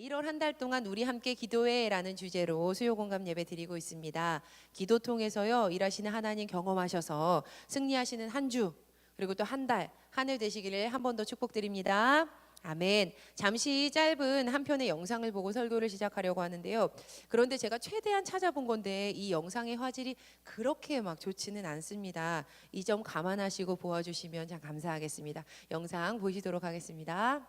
1월 한 달 동안 우리 함께 기도해라는 주제로 수요 공감 예배 드리고 있습니다. 기도 통해서요 일하시는 하나님 경험하셔서 승리하시는 한 주 그리고 또 한 달 한 해 되시기를 한 번 더 축복드립니다. 아멘. 잠시 짧은 한 편의 영상을 보고 설교를 시작하려고 하는데요. 그런데 제가 최대한 찾아본 건데 이 영상의 화질이 그렇게 막 좋지는 않습니다. 이 점 감안하시고 보아주시면 참 감사하겠습니다. 영상 보시도록 하겠습니다.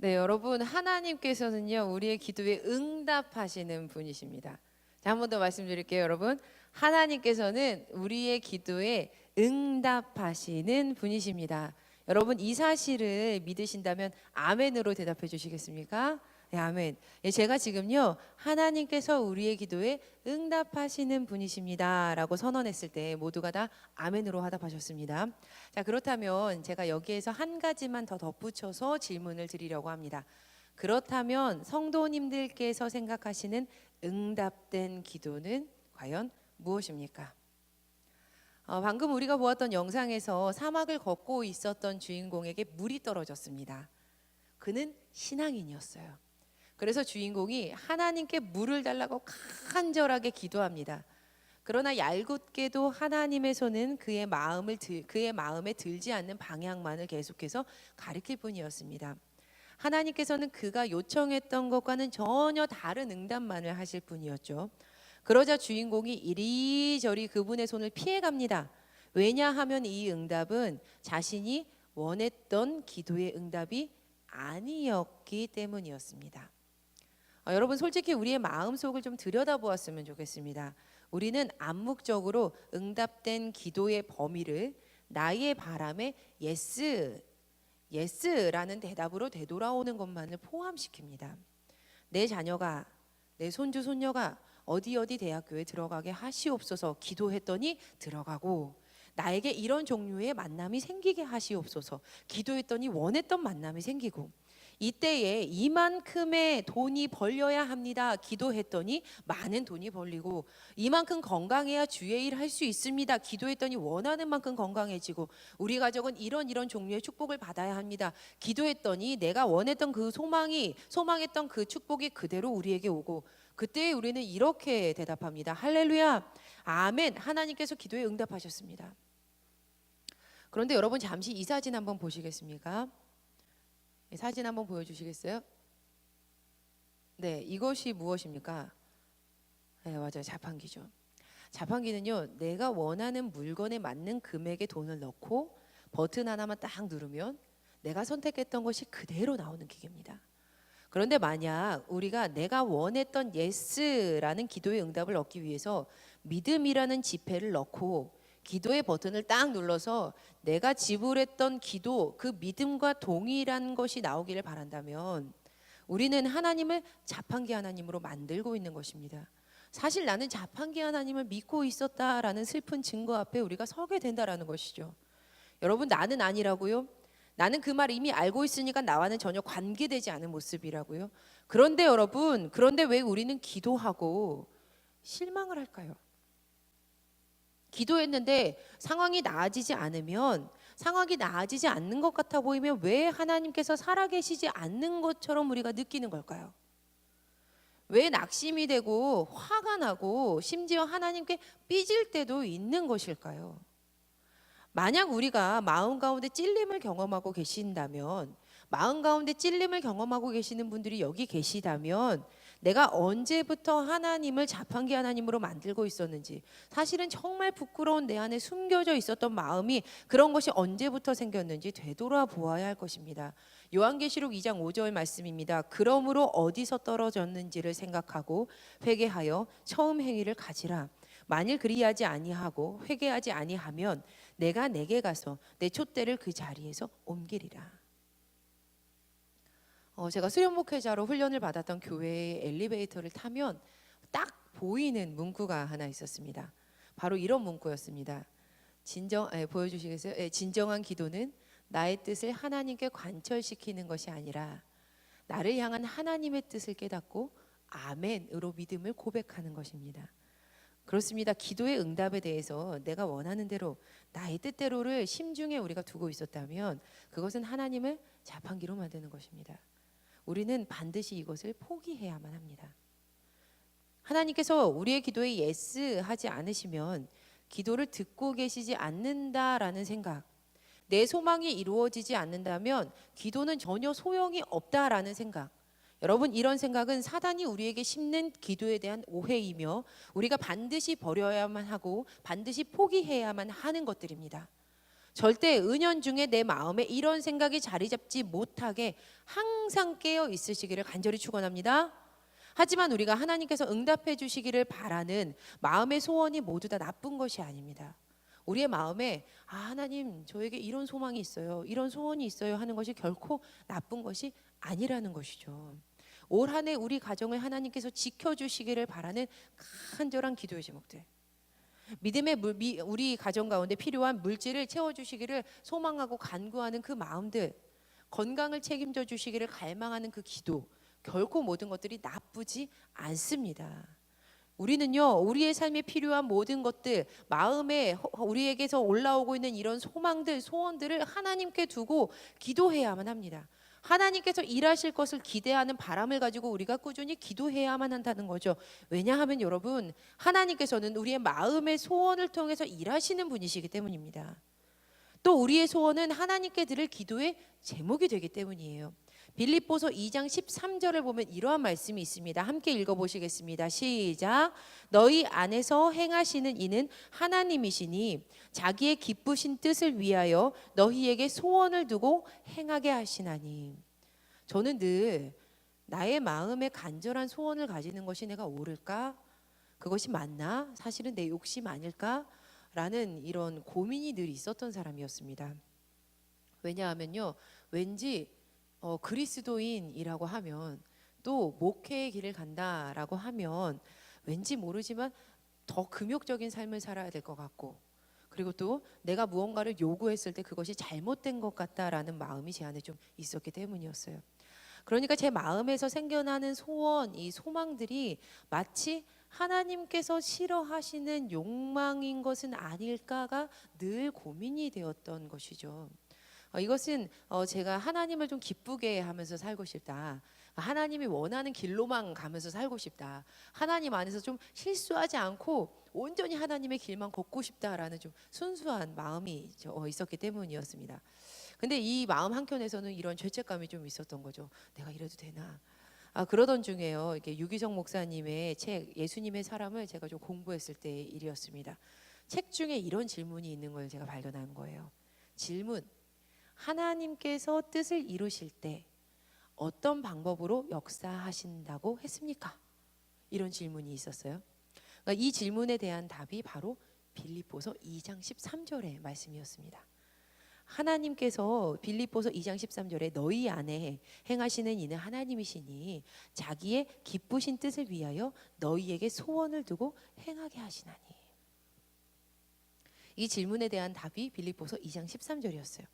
네, 여러분 하나님께서는요 우리의 기도에 응답하시는 분이십니다. 자, 한 번 더 말씀드릴게요, 여러분. 하나님께서는 우리의 기도에 응답하시는 분이십니다. 여러분 이 사실을 믿으신다면 아멘으로 대답해 주시겠습니까? 네, 아멘. 예, 제가 지금요 하나님께서 우리의 기도에 응답하시는 분이십니다라고 선언했을 때 모두가 다 아멘으로 화답하셨습니다. 자, 그렇다면 제가 여기에서 한 가지만 더 덧붙여서 질문을 드리려고 합니다. 그렇다면 성도님들께서 생각하시는 응답된 기도는 과연 무엇입니까? 방금 우리가 보았던 영상에서 사막을 걷고 있었던 주인공에게 물이 떨어졌습니다. 그는 신앙인이었어요. 그래서 주인공이 하나님께 물을 달라고 간절하게 기도합니다. 그러나 얄궂게도 하나님의 손은 그의 마음에 들지 않는 방향만을 계속해서 가리킬 뿐이었습니다. 하나님께서는 그가 요청했던 것과는 전혀 다른 응답만을 하실 뿐이었죠. 그러자 주인공이 이리저리 그분의 손을 피해갑니다. 왜냐하면 이 응답은 자신이 원했던 기도의 응답이 아니었기 때문이었습니다. 여러분 솔직히 우리의 마음속을 좀 들여다보았으면 좋겠습니다. 우리는 암묵적으로 응답된 기도의 범위를 나의 바람에 예스라는 대답으로 되돌아오는 것만을 포함시킵니다. 내 자녀가, 내 손주 손녀가 어디 대학교에 들어가게 하시옵소서 기도했더니 들어가고, 나에게 이런 종류의 만남이 생기게 하시옵소서 기도했더니 원했던 만남이 생기고, 이때에 이만큼의 돈이 벌려야 합니다 기도했더니 많은 돈이 벌리고, 이만큼 건강해야 주의 일 할 수 있습니다 기도했더니 원하는 만큼 건강해지고, 우리 가족은 이런 종류의 축복을 받아야 합니다 기도했더니 내가 원했던 그 소망했던 그 축복이 그대로 우리에게 오고, 그때 우리는 이렇게 대답합니다. 할렐루야, 아멘. 하나님께서 기도에 응답하셨습니다. 그런데 여러분 잠시 이 사진 한번 보시겠습니까? 사진 한번 보여주시겠어요? 네, 이것이 무엇입니까? 네, 맞아요. 자판기죠. 자판기는요, 내가 원하는 물건에 맞는 금액의 돈을 넣고 버튼 하나만 딱 누르면 내가 선택했던 것이 그대로 나오는 기계입니다. 그런데 만약 우리가 내가 원했던 예스라는 기도의 응답을 얻기 위해서 믿음이라는 지폐를 넣고 기도의 버튼을 딱 눌러서 내가 지불했던 기도, 그 믿음과 동일한 것이 나오기를 바란다면 우리는 하나님을 자판기 하나님으로 만들고 있는 것입니다. 사실 나는 자판기 하나님을 믿고 있었다라는 슬픈 증거 앞에 우리가 서게 된다라는 것이죠. 여러분, 나는 아니라고요? 나는 그 말 이미 알고 있으니까 나와는 전혀 관계되지 않은 모습이라고요. 그런데 여러분, 그런데 왜 우리는 기도하고 실망을 할까요? 기도했는데 상황이 나아지지 않으면, 상황이 나아지지 않는 것 같아 보이면 왜 하나님께서 살아계시지 않는 것처럼 우리가 느끼는 걸까요? 왜 낙심이 되고 화가 나고 심지어 하나님께 삐질 때도 있는 것일까요? 만약 우리가 마음 가운데 찔림을 경험하고 계신다면, 마음 가운데 찔림을 경험하고 계시는 분들이 여기 계시다면 내가 언제부터 하나님을 자판기 하나님으로 만들고 있었는지, 사실은 정말 부끄러운 내 안에 숨겨져 있었던 마음이, 그런 것이 언제부터 생겼는지 되돌아보아야 할 것입니다. 요한계시록 2장 5절 말씀입니다. 그러므로 어디서 떨어졌는지를 생각하고 회개하여 처음 행위를 가지라. 만일 그리하지 아니하고 회개하지 아니하면 내가 내게 가서 내 촛대를 그 자리에서 옮기리라. 제가 수련 목회자로 훈련을 받았던 교회의 엘리베이터를 타면 딱 보이는 문구가 하나 있었습니다. 바로 이런 문구였습니다. 보여주시겠어요? 진정한 기도는 나의 뜻을 하나님께 관철시키는 것이 아니라 나를 향한 하나님의 뜻을 깨닫고 아멘으로 믿음을 고백하는 것입니다. 그렇습니다. 기도의 응답에 대해서 내가 원하는 대로, 나의 뜻대로를 심중에 우리가 두고 있었다면 그것은 하나님을 자판기로 만드는 것입니다. 우리는 반드시 이것을 포기해야만 합니다. 하나님께서 우리의 기도에 예스 하지 않으시면 기도를 듣고 계시지 않는다라는 생각, 내 소망이 이루어지지 않는다면 기도는 전혀 소용이 없다라는 생각, 여러분, 이런 생각은 사단이 우리에게 심는 기도에 대한 오해이며 우리가 반드시 버려야만 하고 반드시 포기해야만 하는 것들입니다. 절대 은연중에 내 마음에 이런 생각이 자리 잡지 못하게 항상 깨어 있으시기를 간절히 축원합니다. 하지만 우리가 하나님께서 응답해 주시기를 바라는 마음의 소원이 모두 다 나쁜 것이 아닙니다. 우리의 마음에 하나님 저에게 이런 소망이 있어요, 이런 소원이 있어요 하는 것이 결코 나쁜 것이 아니라는 것이죠. 올 한 해 우리 가정을 하나님께서 지켜주시기를 바라는 간절한 기도의 제목들, 믿음의 우리 가정 가운데 필요한 물질을 채워주시기를 소망하고 간구하는 그 마음들, 건강을 책임져 주시기를 갈망하는 그 기도, 결코 모든 것들이 나쁘지 않습니다. 우리는요, 우리의 삶에 필요한 모든 것들, 마음에 우리에게서 올라오고 있는 이런 소망들, 소원들을 하나님께 두고 기도해야만 합니다. 하나님께서 일하실 것을 기대하는 바람을 가지고 우리가 꾸준히 기도해야만 한다는 거죠. 왜냐하면 여러분, 하나님께서는 우리의 마음의 소원을 통해서 일하시는 분이시기 때문입니다. 또 우리의 소원은 하나님께 드릴 기도의 제목이 되기 때문이에요. 빌립보서 2장 13절을 보면 이러한 말씀이 있습니다. 함께 읽어보시겠습니다. 시작. 너희 안에서 행하시는 이는 하나님이시니 자기의 기쁘신 뜻을 위하여 너희에게 소원을 두고 행하게 하시나니. 저는 늘 나의 마음에 간절한 소원을 가지는 것이 내가 옳을까? 그것이 맞나? 사실은 내 욕심 아닐까? 라는 이런 고민이 늘 있었던 사람이었습니다. 왜냐하면요, 왠지 그리스도인이라고 하면, 또 목회의 길을 간다라고 하면 왠지 모르지만 더 금욕적인 삶을 살아야 될 것 같고, 그리고 또 내가 무언가를 요구했을 때 그것이 잘못된 것 같다라는 마음이 제 안에 좀 있었기 때문이었어요. 그러니까 제 마음에서 생겨나는 소원, 이 소망들이 마치 하나님께서 싫어하시는 욕망인 것은 아닐까가 늘 고민이 되었던 것이죠. 이것은 제가 하나님을 좀 기쁘게 하면서 살고 싶다, 하나님이 원하는 길로만 가면서 살고 싶다, 하나님 안에서 좀 실수하지 않고 온전히 하나님의 길만 걷고 싶다라는 좀 순수한 마음이 있었기 때문이었습니다. 근데 이 마음 한켠에서는 이런 죄책감이 좀 있었던 거죠. 내가 이래도 되나? 그러던 중에요, 이렇게 유기성 목사님의 책 예수님의 사람을 제가 좀 공부했을 때 일이었습니다. 책 중에 이런 질문이 있는 걸 제가 발견한 거예요. 질문: 하나님께서 뜻을 이루실 때 어떤 방법으로 역사하신다고 했습니까? 이런 질문이 있었어요. 그러니까 이 질문에 대한 답이 바로 빌립보서 2장 13절의 말씀이었습니다. 하나님께서 빌립보서 2장 13절에 너희 안에 행하시는 이는 하나님이시니 자기의 기쁘신 뜻을 위하여 너희에게 소원을 두고 행하게 하시나니. 이 질문에 대한 답이 빌립보서 2장 13절이었어요.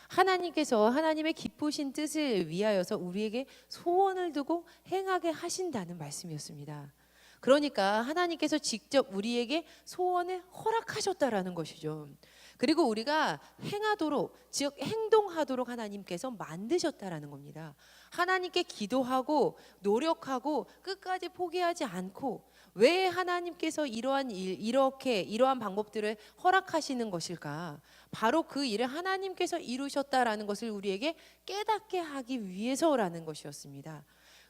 하나님께서 하나님의 기쁘신 뜻을 위하여서 우리에게 소원을 두고 행하게 하신다는 말씀이었습니다. 그러니까 하나님께서 직접 우리에게 소원을 허락하셨다라는 것이죠. 그리고 우리가 행하도록, 즉 행동하도록 하나님께서 만드셨다라는 겁니다. 하나님께 기도하고 노력하고 끝까지 포기하지 않고, 왜 하나님께서 이러한 방법들을 허락하시는 것일까? 바로 그 일을 하나님께서 이루셨다라는 것을 우리에게 깨닫게 하기 위해서라는 것이었습니다.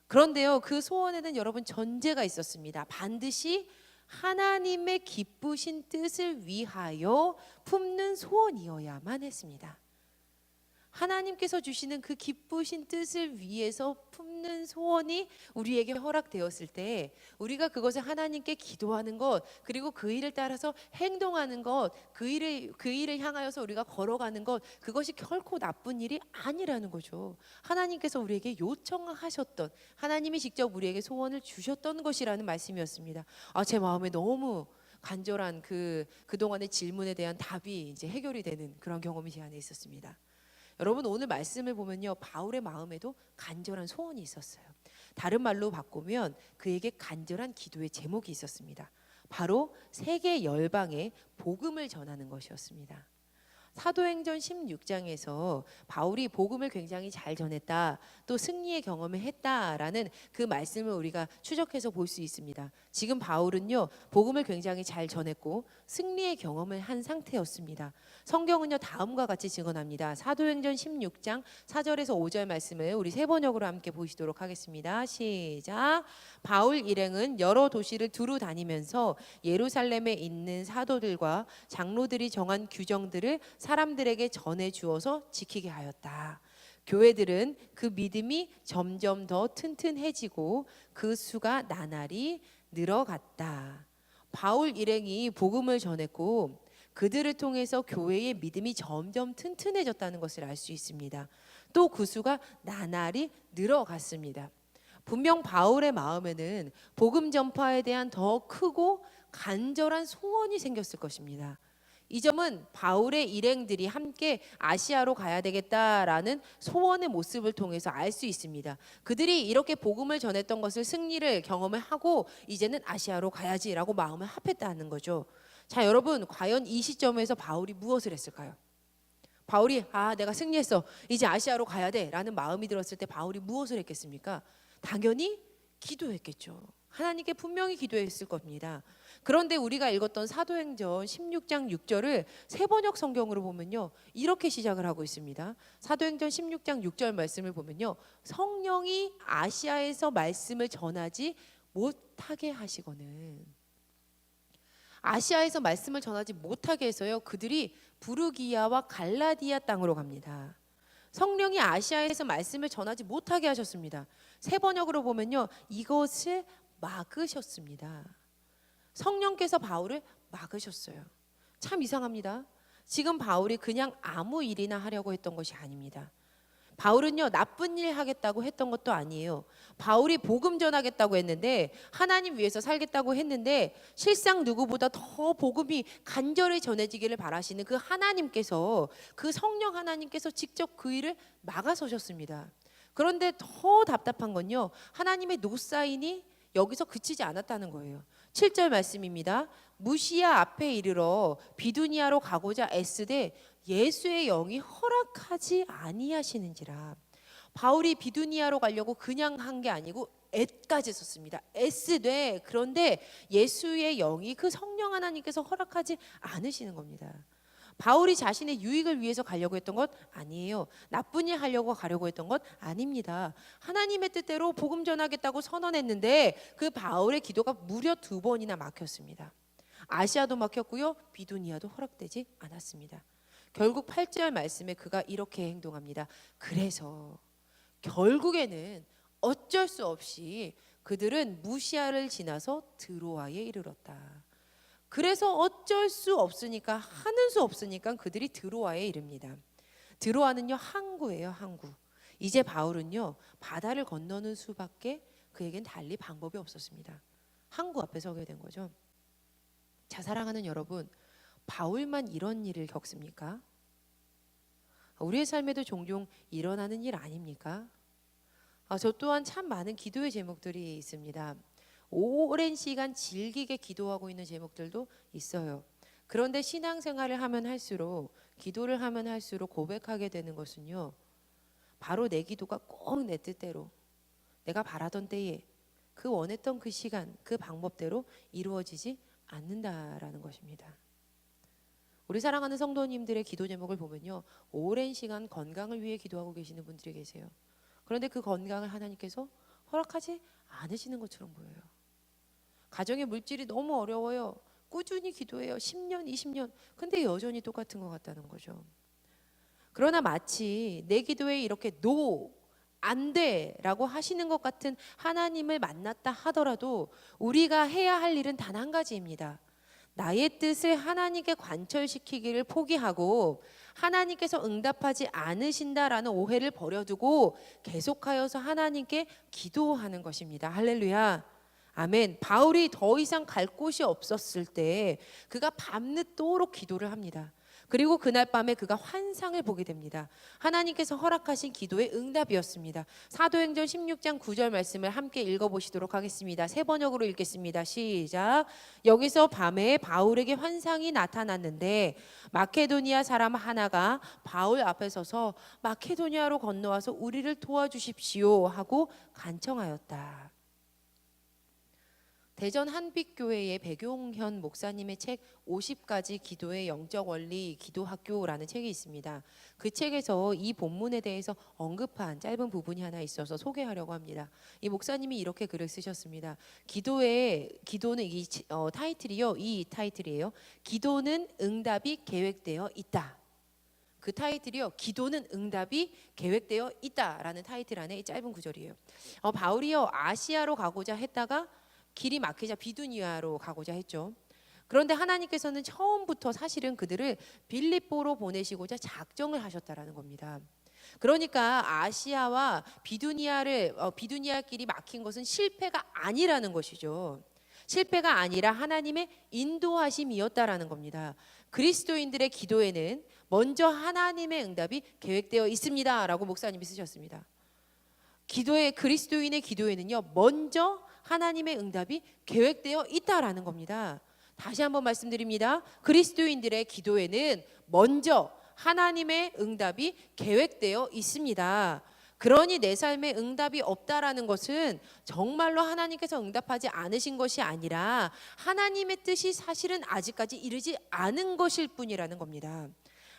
그런데요, 그 소원에는 여러분 전제가 있었습니다. 반드시 하나님의 기쁘신 뜻을 위하여 품는 소원이어야만 했습니다. 하나님께서 주시는 그 기쁘신 뜻을 위해서 품는 소원이 우리에게 허락되었을 때, 우리가 그것을 하나님께 기도하는 것, 그리고 그 일을 따라서 행동하는 것, 그 일을 향하여서 우리가 걸어가는 것, 그것이 결코 나쁜 일이 아니라는 거죠. 하나님께서 우리에게 요청하셨던, 하나님이 직접 우리에게 소원을 주셨던 것이라는 말씀이었습니다. 제 마음에 너무 간절한 그동안의 질문에 대한 답이 이제 해결이 되는 그런 경험이 제 안에 있었습니다. 여러분, 오늘 말씀을 보면요, 바울의 마음에도 간절한 소원이 있었어요. 다른 말로 바꾸면 그에게 간절한 기도의 제목이 있었습니다. 바로 세계 열방에 복음을 전하는 것이었습니다. 사도행전 16장에서 바울이 복음을 굉장히 잘 전했다, 또 승리의 경험을 했다라는 그 말씀을 우리가 추적해서 볼 수 있습니다. 지금 바울은요, 복음을 굉장히 잘 전했고 승리의 경험을 한 상태였습니다. 성경은요, 다음과 같이 증언합니다. 사도행전 16장 4절에서 5절 말씀을 우리 세 번역으로 함께 보시도록 하겠습니다. 시작. 바울 일행은 여러 도시를 두루 다니면서 예루살렘에 있는 사도들과 장로들이 정한 규정들을 사람들에게 전해 주어서 지키게 하였다. 교회들은 그 믿음이 점점 더 튼튼해지고 그 수가 나날이 늘어갔다. 바울 일행이 복음을 전했고 그들을 통해서 교회의 믿음이 점점 튼튼해졌다는 것을 알 수 있습니다. 또 그 수가 나날이 늘어갔습니다. 분명 바울의 마음에는 복음 전파에 대한 더 크고 간절한 소원이 생겼을 것입니다. 이 점은 바울의 일행들이 함께 아시아로 가야 되겠다라는 소원의 모습을 통해서 알 수 있습니다. 그들이 이렇게 복음을 전했던 것을, 승리를 경험을 하고 이제는 아시아로 가야지라고 마음을 합했다는 거죠. 자, 여러분, 과연 이 시점에서 바울이 무엇을 했을까요? 바울이 내가 승리했어, 이제 아시아로 가야 돼 라는 마음이 들었을 때 바울이 무엇을 했겠습니까? 당연히 기도했겠죠. 하나님께 분명히 기도했을 겁니다. 그런데 우리가 읽었던 사도행전 16장 6절을 세번역 성경으로 보면요, 이렇게 시작을 하고 있습니다. 사도행전 16장 6절 말씀을 보면요, 성령이 아시아에서 말씀을 전하지 못하게 하시거늘. 아시아에서 말씀을 전하지 못하게 해서요, 그들이 부르기아와 갈라디아 땅으로 갑니다. 성령이 아시아에서 말씀을 전하지 못하게 하셨습니다. 세 번역으로 보면요, 이것을 막으셨습니다. 성령께서 바울을 막으셨어요. 참 이상합니다. 지금 바울이 그냥 아무 일이나 하려고 했던 것이 아닙니다. 바울은요, 나쁜 일 하겠다고 했던 것도 아니에요. 바울이 복음 전하겠다고 했는데, 하나님 위해서 살겠다고 했는데, 실상 누구보다 더 복음이 간절히 전해지기를 바라시는 그 하나님께서, 그 성령 하나님께서 직접 그 일을 막아서셨습니다. 그런데 더 답답한 건요, 하나님의 노사인이 여기서 그치지 않았다는 거예요. 7절 말씀입니다. 무시아 앞에 이르러 비두니아로 가고자 애쓰되 예수의 영이 허락하지 아니하시는지라. 바울이 비두니아로 가려고 그냥 한 게 아니고 애까지 썼습니다. 애쓰되, 그런데 예수의 영이, 그 성령 하나님께서 허락하지 않으시는 겁니다. 바울이 자신의 유익을 위해서 가려고 했던 것 아니에요. 나쁜 일 하려고 가려고 했던 것 아닙니다. 하나님의 뜻대로 복음 전하겠다고 선언했는데 그 바울의 기도가 무려 2번이나 막혔습니다. 아시아도 막혔고요, 비두니아도 허락되지 않았습니다. 결국 8절 말씀에 그가 이렇게 행동합니다. 그래서 결국에는 어쩔 수 없이 그들은 무시아를 지나서 드로아에 이르렀다. 그래서 어쩔 수 없으니까, 하는 수 없으니까 그들이 드로아에 이릅니다. 드로아는요, 항구예요, 항구. 이제 바울은요, 바다를 건너는 수밖에 그에겐 달리 방법이 없었습니다. 항구 앞에 서게 된 거죠. 자, 사랑하는 여러분, 바울만 이런 일을 겪습니까? 우리의 삶에도 종종 일어나는 일 아닙니까? 저 또한 참 많은 기도의 제목들이 있습니다. 오랜 시간 질기게 기도하고 있는 제목들도 있어요. 그런데 신앙생활을 하면 할수록, 기도를 하면 할수록 고백하게 되는 것은요, 바로 내 기도가 꼭 내 뜻대로, 내가 바라던 때에, 그 원했던 그 시간, 그 방법대로 이루어지지 않는다라는 것입니다. 우리 사랑하는 성도님들의 기도 제목을 보면요, 오랜 시간 건강을 위해 기도하고 계시는 분들이 계세요. 그런데 그 건강을 하나님께서 허락하지 않으시는 것처럼 보여요. 가정의 물질이 너무 어려워요. 꾸준히 기도해요. 10년, 20년. 근데 여전히 똑같은 것 같다는 거죠. 그러나 마치 내 기도에 이렇게 "노, 안 돼" 라고 하시는 것 같은 하나님을 만났다 하더라도 우리가 해야 할 일은 단 한 가지입니다. 나의 뜻을 하나님께 관철시키기를 포기하고 하나님께서 응답하지 않으신다라는 오해를 버려두고 계속하여서 하나님께 기도하는 것입니다. 할렐루야. 아멘. 바울이 더 이상 갈 곳이 없었을 때 그가 밤늦도록 기도를 합니다. 그리고 그날 밤에 그가 환상을 보게 됩니다. 하나님께서 허락하신 기도의 응답이었습니다. 사도행전 16장 9절 말씀을 함께 읽어보시도록 하겠습니다. 세 번역으로 읽겠습니다. 시작. 여기서 밤에 바울에게 환상이 나타났는데 마케도니아 사람 하나가 바울 앞에 서서 마케도니아로 건너와서 우리를 도와주십시오 하고 간청하였다. 대전 한빛교회의 백용현 목사님의 책 50가지 기도의 영적 원리 기도학교라는 책이 있습니다. 그 책에서 이 본문에 대해서 언급한 짧은 부분이 하나 있어서 소개하려고 합니다. 이 목사님이 이렇게 글을 쓰셨습니다. 기도는 타이틀이요. 이 타이틀이에요. 기도는 응답이 계획되어 있다. 그 타이틀이요. 기도는 응답이 계획되어 있다라는 타이틀 안에 이 짧은 구절이에요. 바울이요, 아시아로 가고자 했다가 길이 막히자 비두니아로 가고자 했죠. 그런데 하나님께서는 처음부터 사실은 그들을 빌립보로 보내시고자 작정을 하셨다라는 겁니다. 그러니까 아시아와 비두니아 길이 막힌 것은 실패가 아니라는 것이죠. 실패가 아니라 하나님의 인도하심이었다라는 겁니다. 그리스도인들의 기도에는 먼저 하나님의 응답이 계획되어 있습니다라고 목사님이 쓰셨습니다. 그리스도인의 기도에는요, 먼저 하나님의 응답이 계획되어 있다라는 겁니다. 다시 한번 말씀드립니다. 그리스도인들의 기도에는 먼저 하나님의 응답이 계획되어 있습니다. 그러니 내 삶에 응답이 없다라는 것은 정말로 하나님께서 응답하지 않으신 것이 아니라 하나님의 뜻이 사실은 아직까지 이르지 않은 것일 뿐이라는 겁니다.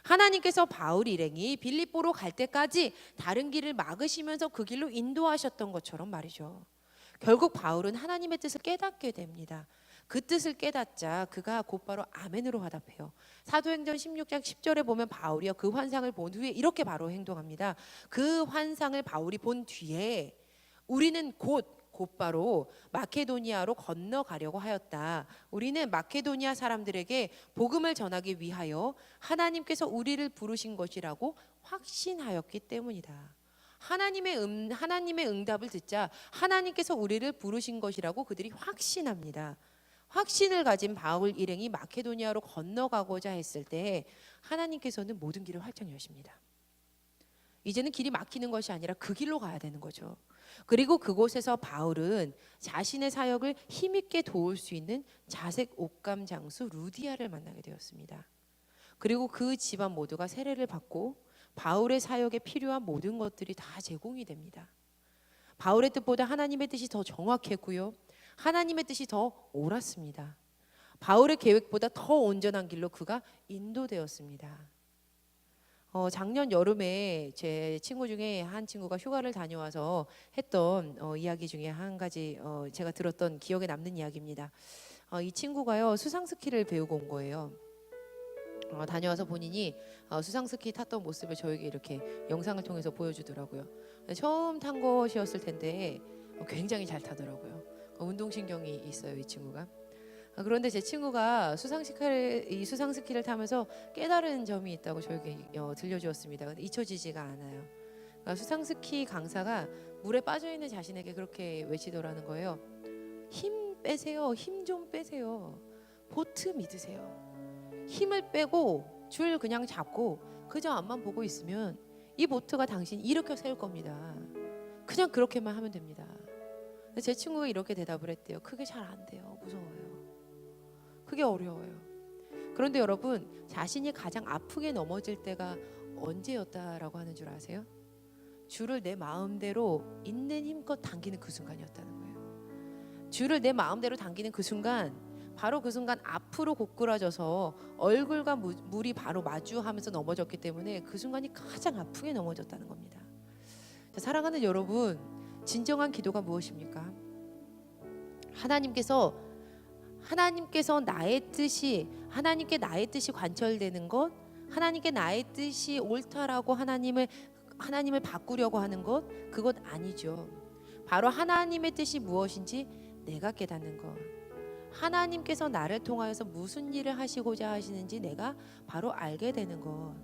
하나님께서 바울 일행이 빌립보로 갈 때까지 다른 길을 막으시면서 그 길로 인도하셨던 것처럼 말이죠. 결국 바울은 하나님의 뜻을 깨닫게 됩니다. 그 뜻을 깨닫자 그가 곧바로 아멘으로 화답해요. 사도행전 16장 10절에 보면 바울이요, 그 환상을 본 후에 이렇게 바로 행동합니다. 그 환상을 바울이 본 뒤에 우리는 곧바로 마케도니아로 건너가려고 하였다. 우리는 마케도니아 사람들에게 복음을 전하기 위하여 하나님께서 우리를 부르신 것이라고 확신하였기 때문이다. 하나님의 응답을 듣자 하나님께서 우리를 부르신 것이라고 그들이 확신합니다. 확신을 가진 바울 일행이 마케도니아로 건너가고자 했을 때 하나님께서는 모든 길을 활짝 여십니다. 이제는 길이 막히는 것이 아니라 그 길로 가야 되는 거죠. 그리고 그곳에서 바울은 자신의 사역을 힘있게 도울 수 있는 자색 옷감 장수 루디아를 만나게 되었습니다. 그리고 그 집안 모두가 세례를 받고 바울의 사역에 필요한 모든 것들이 다 제공이 됩니다. 바울의 뜻보다 하나님의 뜻이 더 정확했고요, 하나님의 뜻이 더 옳았습니다. 바울의 계획보다 더 온전한 길로 그가 인도되었습니다. 작년 여름에 제 친구 중에 한 친구가 휴가를 다녀와서 했던 이야기 중에 한 가지 제가 들었던 기억에 남는 이야기입니다. 이 친구가요, 수상 스키를 배우고 온 거예요. 다녀와서 본인이 수상 스키 탔던 모습을 저에게 이렇게 영상을 통해서 보여주더라고요. 처음 탄 것이었을 텐데 굉장히 잘 타더라고요. 운동신경이 있어요, 이 친구가. 그런데 제 친구가 이 수상 스키를 타면서 깨달은 점이 있다고 저에게 들려주었습니다. 근데 잊혀지지가 않아요. 수상 스키 강사가 물에 빠져 있는 자신에게 그렇게 외치더라는 거예요. 힘 빼세요. 힘 좀 빼세요. 보트 믿으세요. 힘을 빼고 줄 그냥 잡고 그저 앞만 보고 있으면 이 보트가 당신 일으켜 세울 겁니다. 그냥 그렇게만 하면 됩니다. 근데 제 친구가 이렇게 대답을 했대요. 그게 잘 안 돼요. 무서워요. 그게 어려워요. 그런데 여러분, 자신이 가장 아프게 넘어질 때가 언제였다라고 하는 줄 아세요? 줄을 내 마음대로 있는 힘껏 당기는 그 순간이었다는 거예요. 줄을 내 마음대로 당기는 그 순간, 바로 그 순간 앞으로 고꾸라져서 얼굴과 물이 바로 마주하면서 넘어졌기 때문에 그 순간이 가장 아프게 넘어졌다는 겁니다. 자, 사랑하는 여러분, 진정한 기도가 무엇입니까? 하나님께서 하나님께 나의 뜻이 관철되는 것, 하나님께 나의 뜻이 옳다라고 하나님을 바꾸려고 하는 것, 그것 아니죠. 바로 하나님의 뜻이 무엇인지 내가 깨닫는 것. 하나님께서 나를 통하여서 무슨 일을 하시고자 하시는지 내가 바로 알게 되는 것.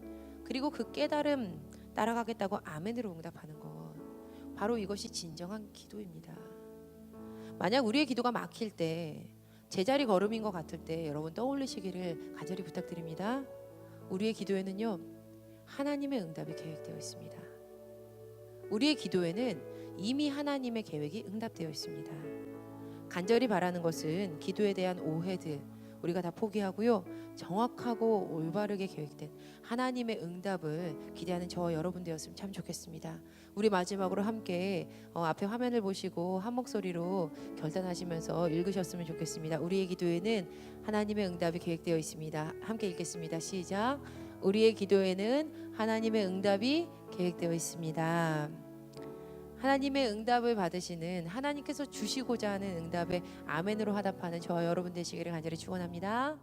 그리고 그 깨달음 따라가겠다고 아멘으로 응답하는 것. 바로 이것이 진정한 기도입니다. 만약 우리의 기도가 막힐 때, 제자리 걸음인 것 같을 때 여러분 떠올리시기를 간절히 부탁드립니다. 우리의 기도에는요, 하나님의 응답이 계획되어 있습니다. 우리의 기도에는 이미 하나님의 계획이 응답되어 있습니다. 간절히 바라는 것은 기도에 대한 오해들 우리가 다 포기하고요, 정확하고 올바르게 계획된 하나님의 응답을 기대하는 저와 여러분 되었으면 참 좋겠습니다. 우리 마지막으로 함께 앞에 화면을 보시고 한 목소리로 결단하시면서 읽으셨으면 좋겠습니다. 우리의 기도에는 하나님의 응답이 계획되어 있습니다. 함께 읽겠습니다. 시작. 우리의 기도에는 하나님의 응답이 계획되어 있습니다. 하나님의 응답을 받으시는, 하나님께서 주시고자 하는 응답에 아멘으로 화답하는 저와 여러분 되시기를 간절히 축원합니다.